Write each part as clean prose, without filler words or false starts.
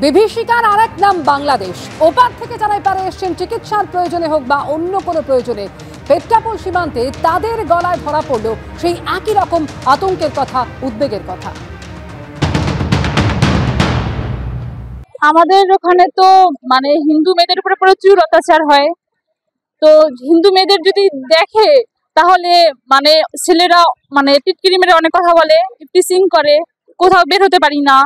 বিভীষিকার আরেক নাম বাংলাদেশ। ওপার থেকে যারা এপারে এসছেন চিকিৎসার প্রয়োজনে হোক বা অন্য কোনো প্রয়োজনে, পেট্টাপুল সীমান্তে তাদের গলায় ধরা পড়ল সেই একই রকম আতঙ্কের কথা, উদ্বেগের কথা। আমাদের ওখানে তো হিন্দু মেয়েদের উপরে প্রচুর অত্যাচার হয়। তো হিন্দু মেয়েদের যদি দেখে তাহলে ছেলেরা টিটকিরি মেরে অনেক কথা বলে, টিচিং করে, কোথাও বের হতে পারি না।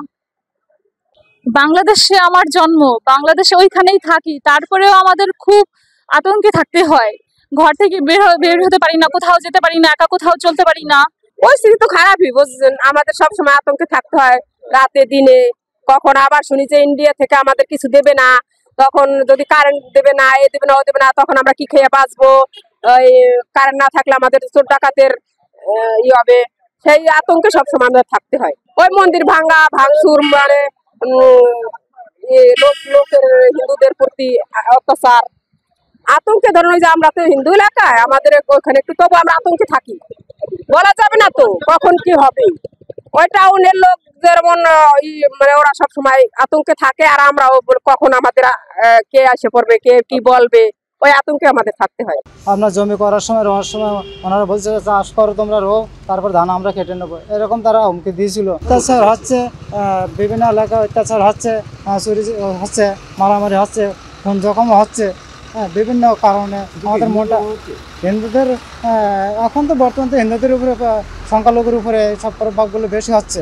বাংলাদেশে আমার জন্ম, বাংলাদেশে ওইখানেই থাকি, তারপরেও আমাদের খুব আতঙ্কে থাকতে হয়। ঘর থেকে বের হতে পারি না, কোথাও যেতে পারি না, একা কোথাও চলতে পারি না। পরিস্থিতি তো খারাপই, বুঝছেন। আমাদের সবসময় আতঙ্কে থাকতে হয়, রাতে দিনে। কখন আবার শুনি যে ইন্ডিয়া থেকে আমাদের কিছু দেবে না, তখন যদি কারেন্ট দেবে না, এ দেবে না, ও দেবে না, তখন আমরা কি খেয়ে বাঁচবো? ওই কারেন্ট না থাকলে আমাদের চোর ডাকাতের হবে, সেই আতঙ্কে সবসময় আমাদের থাকতে হয়। ওই মন্দির ভাঙচুর, লোকের হিন্দুদের প্রতি অত্যাচার, আতঙ্কে। ধরুন ওই যে আমরা তো হিন্দু এলাকায়, আমাদের ওখানে একটু তবু আমরা আতঙ্কে থাকি। বলা যাবে না তো কখন কি হবে। ওই টাউনের লোক যেমন ওরা সবসময় আতঙ্কে থাকে, আর আমরাও কখন আমাদের কে আসে পড়বে, কে কি বলবে, ওই আতঙ্কে আমাদের থাকতে হয়। আপনার জমি করার সময় রোয়ার সময় ওনারা বলছে চাষ করো তোমরা, রো, তারপর ধান আমরা কেটে নেবো, এরকম তারা হুমকি দিয়েছিল। অত্যাচার হচ্ছে, বিভিন্ন এলাকায় অত্যাচার হচ্ছে, চুরি হচ্ছে, মারামারি হচ্ছে, খুন জখম হচ্ছে, বিভিন্ন কারণে। আমাদের মনটা হিন্দুদের এখন তো বর্তমান তো হিন্দুদের উপরে, সংখ্যালঘুর উপরে সব প্রভাবগুলো বেশি হচ্ছে।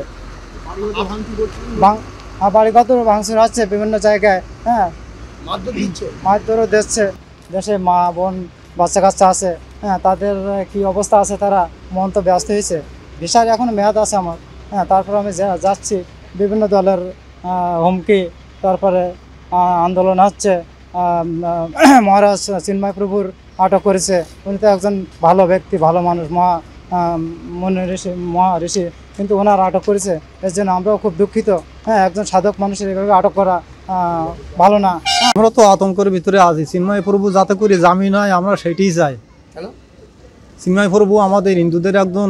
বাড়িগত ভাঙচুর হচ্ছে বিভিন্ন জায়গায়, মারধরও দিচ্ছে। দেশে মা বোন বাচ্চা কাচ্চা আছে, তাদের কি অবস্থা আছে, তারা মন তো ব্যস্ত হয়েছে। ভিসার এখন মেয়াদ আছে আমার, তারপর আমি যাচ্ছি। বিভিন্ন দলের হুমকি, তারপরে আন্দোলন হচ্ছে। মহারাজ চিন্ময় প্রভুর আটক করেছে, উনি তো একজন ভালো ব্যক্তি, ভালো মানুষ, মহা ঋষি, কিন্তু ওনার আটক করেছে। এর জন্য আমরাও খুব দুঃখিত। একজন সাধক মানুষের এভাবে আটক করা ভালো না। আমরা তো আতঙ্কের ভিতরে আছি। চিন্ময় প্রভু যাতে করে জামিন হয়, আমরা সেটাই চাই। চিন্ময় প্রভু আমাদের হিন্দুদের একজন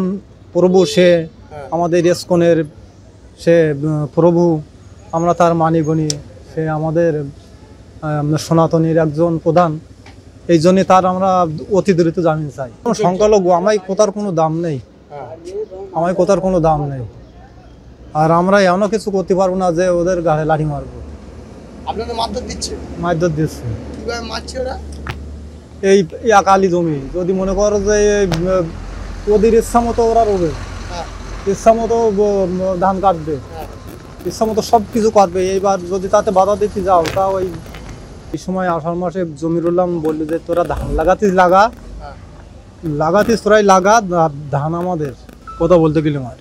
প্রভু, সে আমাদের ইস্কনের সে প্রভু, আমরা তার মানিগণি, সে আমাদের সনাতনীর একজন প্রধান। এই জন্যে তার আমরা অতি দ্রুত জামিন চাই। সংখ্যালঘু, আমায় কোথার কোনো দাম নেই, আমায় কোথার কোনো দাম নেই। আর আমরা এমন কিছু করতে পারবো না যে ওদের গায়ে লাঠি মারবো। আপনাদের মারধর দিচ্ছে? মারধর দিচ্ছে। কিভাবে মারছে ওরা? এই একালি জমি, যদি মনে করো যে ওদের ইচ্ছা মতো ওরা রোবে, ইচ্ছা মতো ধান কাটবে, ইচ্ছা মতো সব কিছু কাটবে। এইবার যদি তাতে বাধা দিতে যাও, তা ওই সময় আষাঢ় মাসে জমিরুল্লাহ বললো যে তোরা ধান লাগাতিস তোরাই লাগা, ধান আমাদের, কথা বলতে গেলে মার।